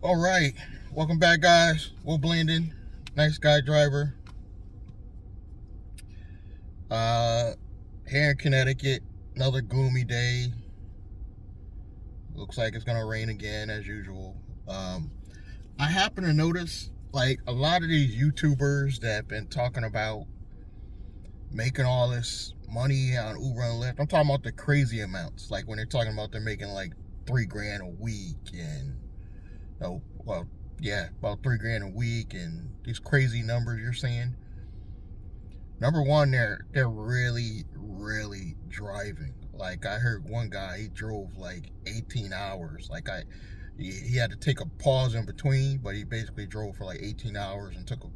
All right, welcome back, guys. Will Blandon, nice guy driver. Here in Connecticut, another gloomy day. Looks like it's gonna rain again as usual. I happen to notice like a lot of these YouTubers that have been talking about making all this money on Uber and Lyft. I'm talking about the crazy amounts, like when they're talking about they're making like $3,000 a week and about $3,000 a week and these crazy numbers you're saying. Number one, they're really driving. Like I heard one guy, he drove like 18 hours. He had to take a pause in between, but he basically drove for like 18 hours and took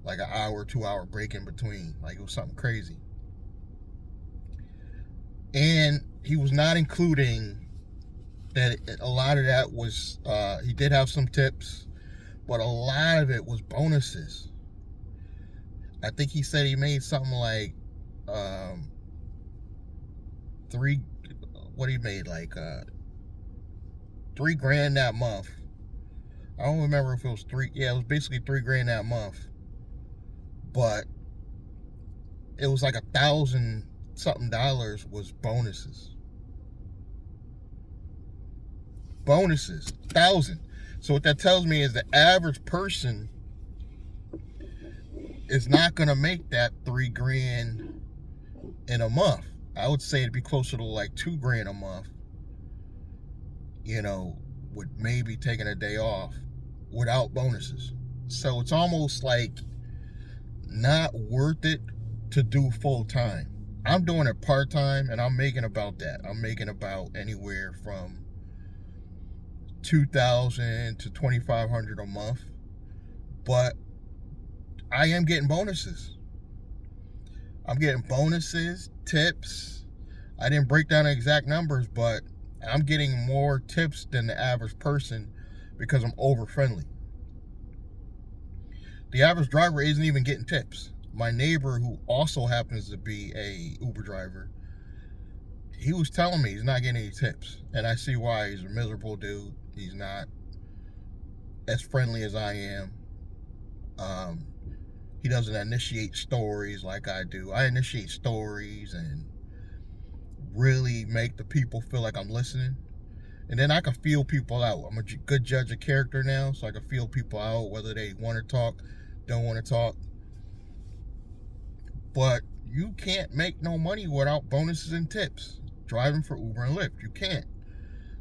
like an hour, 2 hour break in between. Like it was something crazy. And he was not including that a lot of that was, he did have some tips, but a lot of it was bonuses. I think he said he made something like $3,000 that month. I don't remember if it was it was basically $3,000 that month, but it was like $1,000 something was bonuses. 1,000. So what that tells me is the average person is not gonna make that $3,000 in a month. I would say it'd be closer to like $2,000 a month, with maybe taking a day off without bonuses. So it's almost like not worth it to do full time. I'm doing it part time and I'm making about that. I'm making about anywhere from $2,000 to $2,500 a month, but I am getting bonuses. I'm getting bonuses, tips. I didn't break down the exact numbers, but I'm getting more tips than the average person because I'm over friendly. The average driver isn't even getting tips. My neighbor, who also happens to be a Uber driver, he was telling me he's not getting any tips. And I see why. He's a miserable dude. He's not as friendly as I am. He doesn't initiate stories like I do. I initiate stories and really make the people feel like I'm listening. And then I can feel people out. I'm a good judge of character now, so I can feel people out, whether they want to talk, don't want to talk. But you can't make no money without bonuses and tips. Driving for Uber and Lyft, you can't.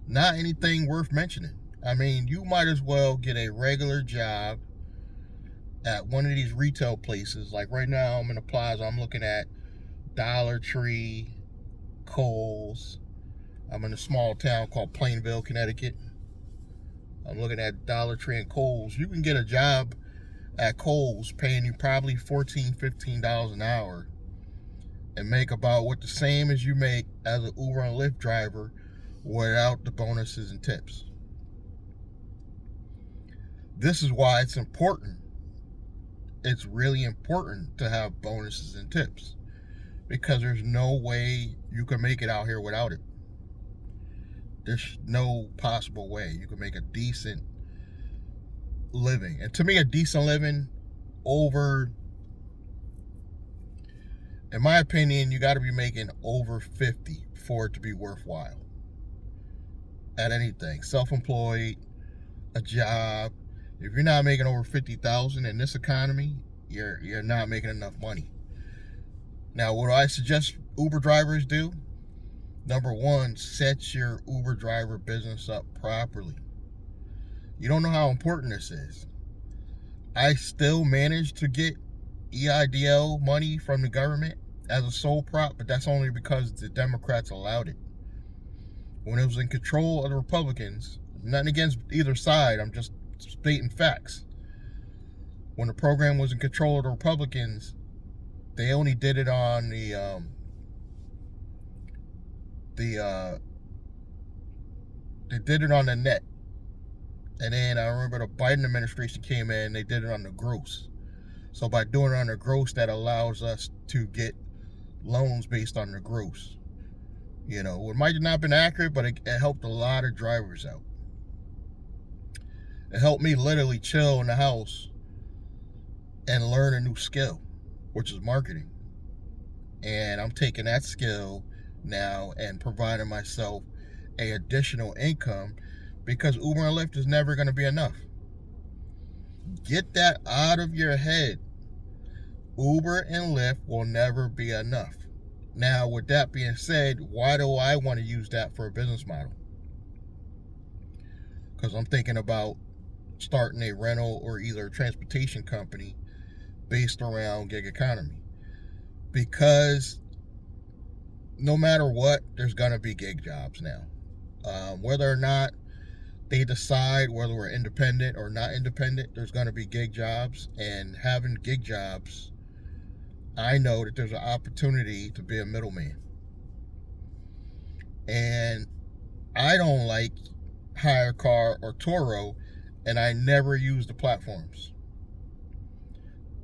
Not anything worth mentioning. I mean, you might as well get a regular job at one of these retail places. Like right now, I'm in the plaza. I'm looking at Dollar Tree, Kohl's. I'm in a small town called Plainville, Connecticut. I'm looking at Dollar Tree and Kohl's. You can get a job at Kohl's paying you probably $14, $15 an hour and make about what the same as you make as an Uber and Lyft driver without the bonuses and tips. This is why it's important. It's really important to have bonuses and tips because there's no way you can make it out here without it. There's no possible way you can make a decent living. And to me, a decent living in my opinion, you got to be making over 50 for it to be worthwhile at anything. Self-employed, a job. If you're not making over 50,000 in this economy, you're not making enough money. Now, what do I suggest Uber drivers do? Number one, set your Uber driver business up properly. You don't know how important this is. I still managed to get EIDL money from the government as a sole prop, but that's only because the Democrats allowed it. When it was in control of the Republicans, nothing against either side, I'm just stating facts. When the program was in control of the Republicans, they only did it on they did it on the net. And then I remember the Biden administration came in, they did it on the gross. So by doing it on the gross, that allows us to get loans based on the gross. It might have not been accurate, but it helped a lot of drivers out. It helped me literally chill in the house and learn a new skill, which is marketing. And I'm taking that skill now and providing myself a additional income, because Uber and Lyft is never going to be enough. Get that out of your head. Uber and Lyft will never be enough. Now, with that being said, why do I want to use that for a business model? Because I'm thinking about starting a rental or either a transportation company based around gig economy. Because no matter what, there's going to be gig jobs now. Whether or not they decide whether we're independent or not independent, there's going to be gig jobs. And having gig jobs, I know that there's an opportunity to be a middleman. And I don't like Hire Car or Turo, and I never use the platforms.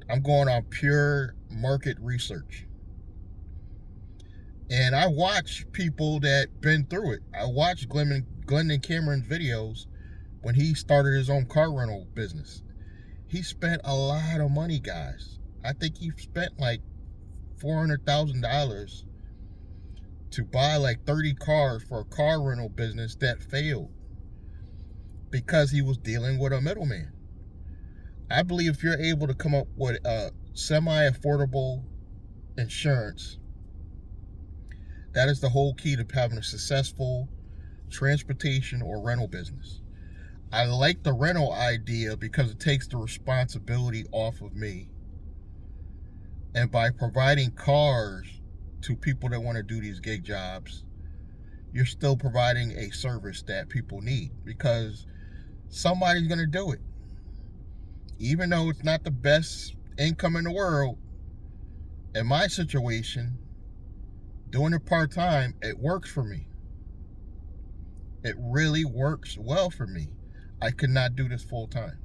I'm going on pure market research. And I watch people that been through it. I watched Glendon Cameron's videos when he started his own car rental business. He spent a lot of money, guys. I think he spent like $400,000 to buy like 30 cars for a car rental business that failed because he was dealing with a middleman. I believe if you're able to come up with a semi-affordable insurance, that is the whole key to having a successful transportation or rental business. I like the rental idea because it takes the responsibility off of me. And by providing cars to people that want to do these gig jobs, you're still providing a service that people need, because somebody's going to do it. Even though it's not the best income in the world, in my situation, doing it part-time, it works for me. It really works well for me. I could not do this full-time.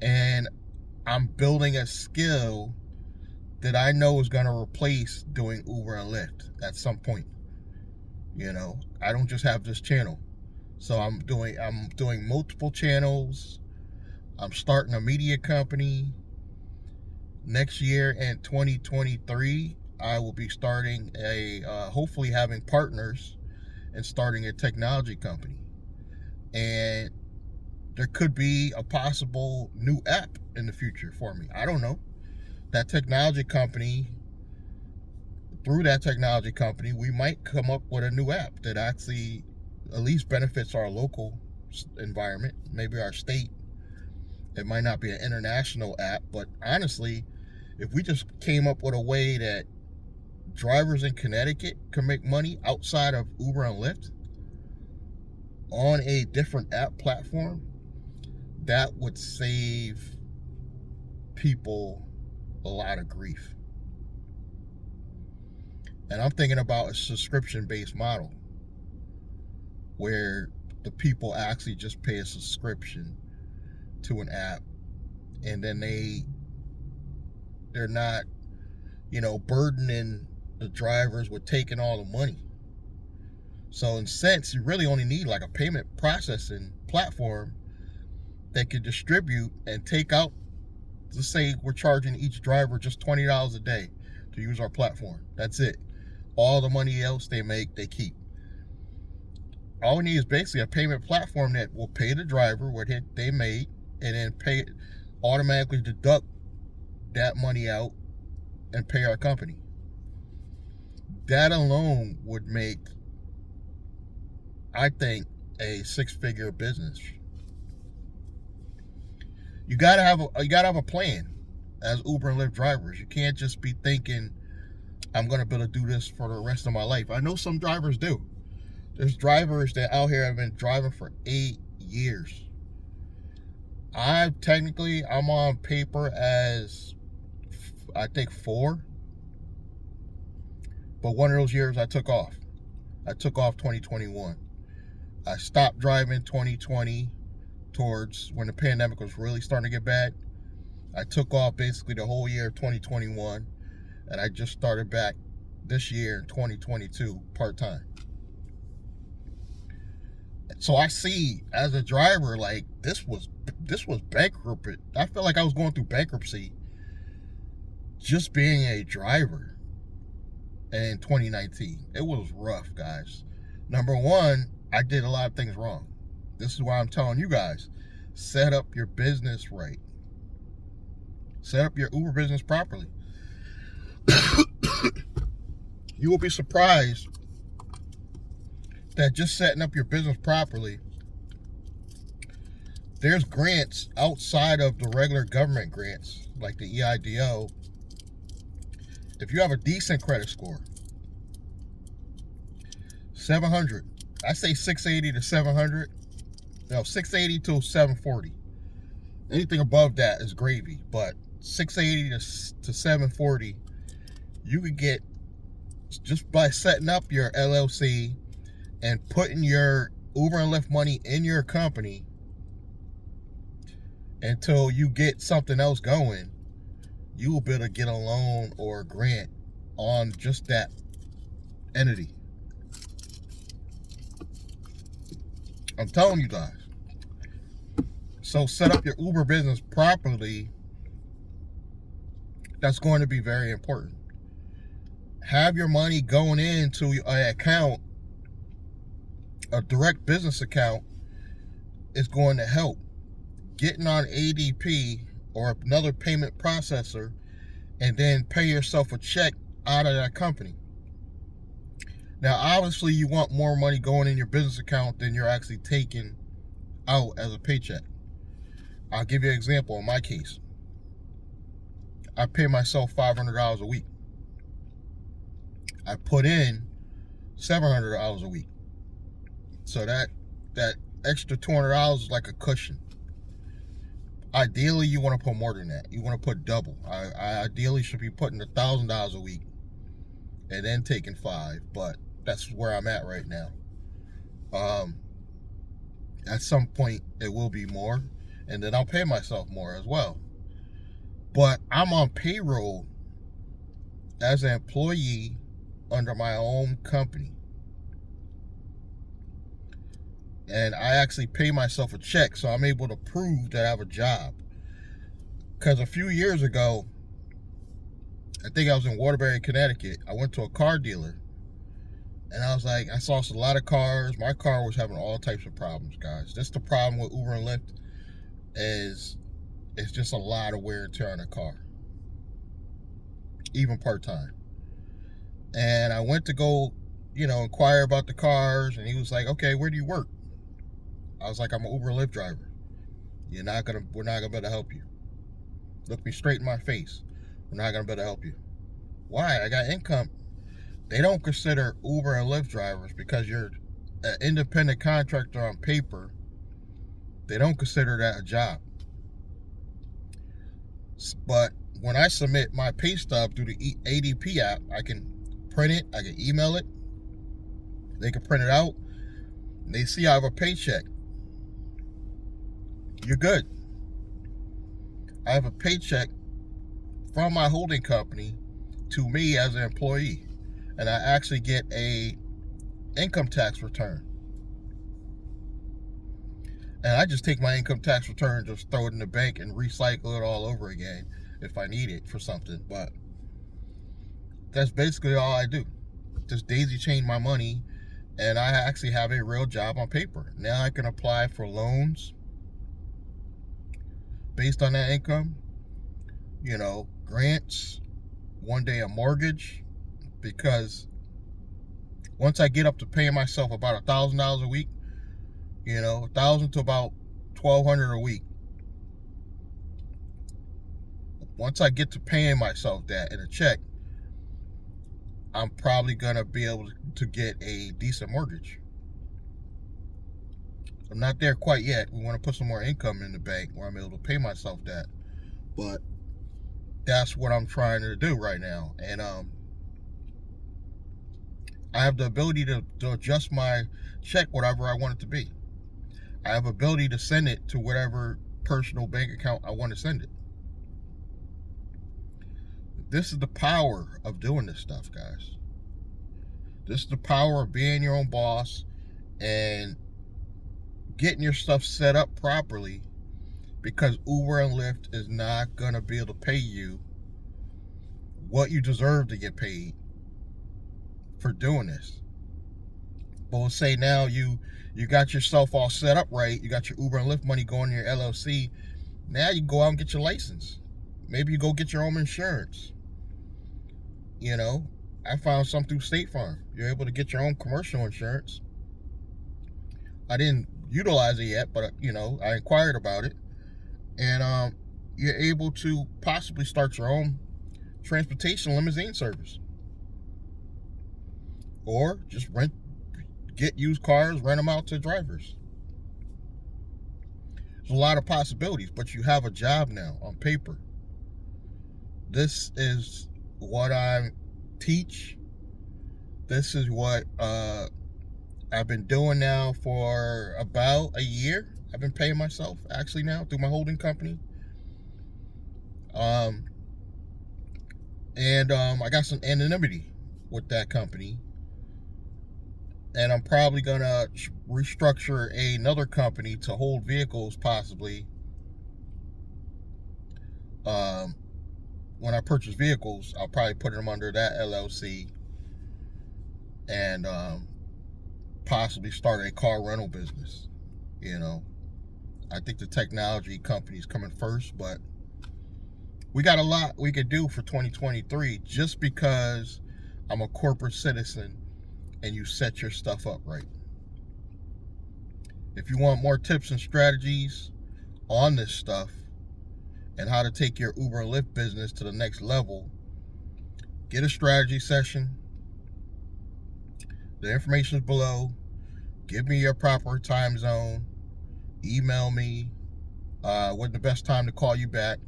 And I'm building a skill that I know is going to replace doing Uber and Lyft at some point. I don't just have this channel. So I'm doing multiple channels. I'm starting a media company. Next year in 2023, I will be starting hopefully having partners and starting a technology company. And there could be a possible new app in the future for me. I don't know. That technology company, through that technology company, we might come up with a new app that actually at least benefits our local environment, maybe our state. It might not be an international app, but honestly, if we just came up with a way that drivers in Connecticut can make money outside of Uber and Lyft on a different app platform, that would save people a lot of grief. And I'm thinking about a subscription-based model where the people actually just pay a subscription to an app, and then they're not, burdening the drivers with taking all the money. So in a sense, you really only need like a payment processing platform that could distribute and take out, let's say we're charging each driver just $20 a day to use our platform. That's it. All the money else they make, they keep. All we need is basically a payment platform that will pay the driver what they made, and then automatically deduct that money out and pay our company. That alone would make, I think, a 6-figure business. You gotta have a plan as Uber and Lyft drivers. You can't just be thinking, I'm gonna be able to do this for the rest of my life. I know some drivers do. There's drivers that out here have been driving for 8 years. I'm on paper as, I think, 4. But one of those years I took off. I took off 2021. I stopped driving 2020 towards when the pandemic was really starting to get bad. I took off basically the whole year of 2021, and I just started back this year in 2022 part-time. So I see as a driver, like this was bankrupt. I felt like I was going through bankruptcy just being a driver in 2019. It was rough, guys. Number one, I did a lot of things wrong. This is why I'm telling you guys, set up your business right. Set up your Uber business properly. You will be surprised that just setting up your business properly, there's grants outside of the regular government grants, like the EIDO. If you have a decent credit score, 700, I say 680 to 700, no, 680 to 740. Anything above that is gravy, but 680 to 740, you could get just by setting up your LLC and putting your Uber and Lyft money in your company until you get something else going. You will be able to get a loan or a grant on just that entity. I'm telling you guys. So set up your Uber business properly. That's going to be very important. Have your money going into an account, a direct business account, is going to help. Getting on ADP or another payment processor and then pay yourself a check out of that company. Now, obviously, you want more money going in your business account than you're actually taking out as a paycheck. I'll give you an example. In my case, I pay myself $500 a week. I put in $700 a week. So that extra $200 is like a cushion. Ideally, you want to put more than that. You want to put double. I ideally should be putting $1,000 a week and then taking $500, but that's where I'm at right now. At some point, it will be more, and then I'll pay myself more as well. But I'm on payroll as an employee under my own company. And I actually pay myself a check, so I'm able to prove that I have a job. Because a few years ago, I think I was in Waterbury, Connecticut. I went to a car dealer, and I was like, I saw a lot of cars. My car was having all types of problems, guys. That's the problem with Uber and Lyft, is it's just a lot of wear and tear on the car, even part-time. And I went to go, inquire about the cars, and he was like, okay, where do you work? I was like, I'm an Uber Lyft driver. We're not gonna be able to help you. Look me straight in my face. We're not gonna be able to help you. Why? I got income. They don't consider Uber and Lyft drivers because you're an independent contractor on paper. They don't consider that a job. But when I submit my pay stub through the ADP app, I can print it, I can email it. They can print it out. And they see I have a paycheck. You're good. I have a paycheck from my holding company to me as an employee. And I actually get a income tax return. And I just take my income tax return, just throw it in the bank and recycle it all over again if I need it for something. But that's basically all I do. Just daisy chain my money, and I actually have a real job on paper. Now I can apply for loans based on that income, grants, one day a mortgage, because once I get up to paying myself about $1,000 a week, $1,000 to about $1,200 a week. Once I get to paying myself that in a check, I'm probably gonna be able to get a decent mortgage. I'm not there quite yet. We want to put some more income in the bank where I'm able to pay myself that. But that's what I'm trying to do right now. And I have the ability to adjust my check whatever I want it to be. I have ability to send it to whatever personal bank account I want to send it. This is the power of doing this stuff, guys. This is the power of being your own boss and getting your stuff set up properly, because Uber and Lyft is not going to be able to pay you what you deserve to get paid for doing this. But we'll say now you got yourself all set up right, you got your Uber and Lyft money going to your LLC. Now you go out and get your license. Maybe you go get your own insurance. You know, I found some through State Farm. You're able to get your own commercial insurance. I didn't utilize it yet, but you know, I inquired about it. And you're able to possibly start your own transportation limousine service, or just get used cars, rent them out to drivers. There's a lot of possibilities, but you have a job now on paper. This is what I teach. This is what I've been doing now for about a year. I've been paying myself actually now through my holding company. I got some anonymity with that company, and I'm probably gonna restructure another company to hold vehicles possibly. When I purchase vehicles, I'll probably put them under that LLC, and possibly start a car rental business. You know, I think the technology company's coming first, but we got a lot we could do for 2023 just because I'm a corporate citizen and you set your stuff up right. If you want more tips and strategies on this stuff and how to take your Uber and Lyft business to the next level, get a strategy session. The information is below. Give me your proper time zone. Email me. What's the best time to call you back?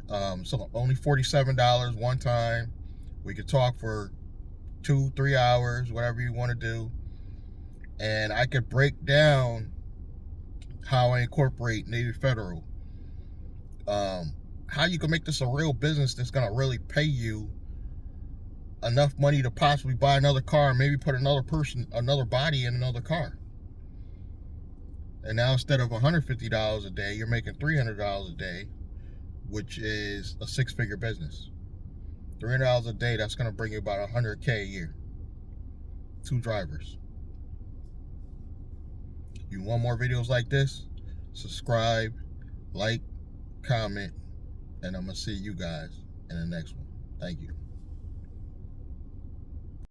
So only $47 one time. We could talk for 2-3 hours, whatever you want to do. And I could break down how I incorporate Navy Federal. How you can make this a real business that's going to really pay you enough money to possibly buy another car and maybe put another body in another car. And now instead of $150 a day, you're making $300 a day, which is a 6-figure business. $300 a day, that's going to bring you about $100K a year. 2 drivers. You want more videos like this? Subscribe, like, comment, and I'm going to see you guys in the next one. Thank you.